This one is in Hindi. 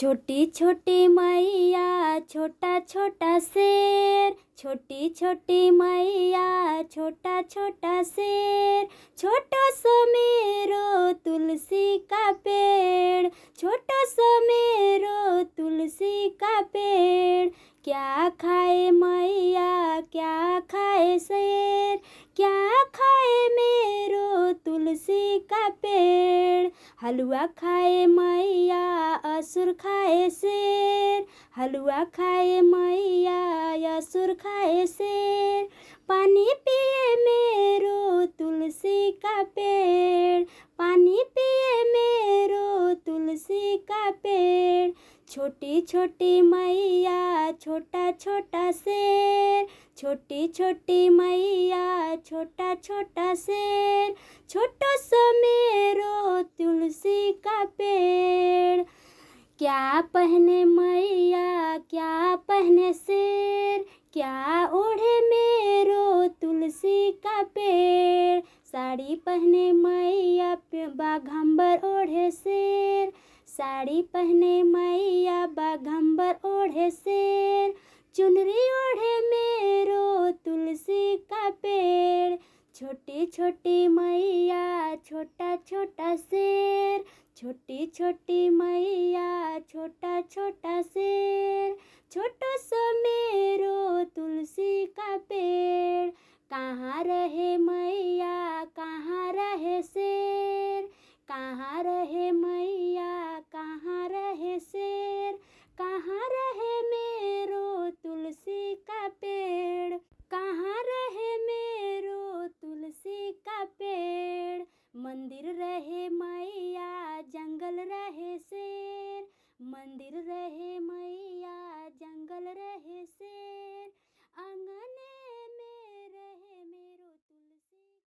छोटी छोटी मैया छोटा छोटा शेर, छोटी छोटी मैया छोटा छोटा शेर। छोटा सा मेरो तुलसी का पेड़, छोटा सा मेरो तुलसी का पेड़। क्या खाए मैया क्या खाए शेर, क्या खाए मेरो तुलसी का पेड़। हलवा खाए मैया असुर खाए शेर, हलवा खाए मैया असुर खाए शेर। पानी पिए मेरो तुलसी का पेड़, पानी पिए मेरो तुलसी का पेड़। छोटी छोटी मैया छोटा छोटा शेर, छोटी छोटी मैया छोटा छोटा शेर। छोटा सा मेरो तुलसी का पेड़। क्या पहने मैया क्या पहने शेर, क्या ओढ़े मेरो तुलसी का पेड़। साड़ी पहने मैया बाघंबर ओढ़े शेर, साड़ी पहने मैया बाघंबर ओढ़े शेर। चुनरी ओढ़े मेरो तुलसी का पेड़। छोटी छोटी मैया छोटा छोटा शेर, छोटी छोटी मैया छोटा छोटा शेर। छोटा सा मेरो तुलसी का पेड़। कहाँ रहे मैया कहाँ रहे शेर, कहाँ रहे मैया कहाँ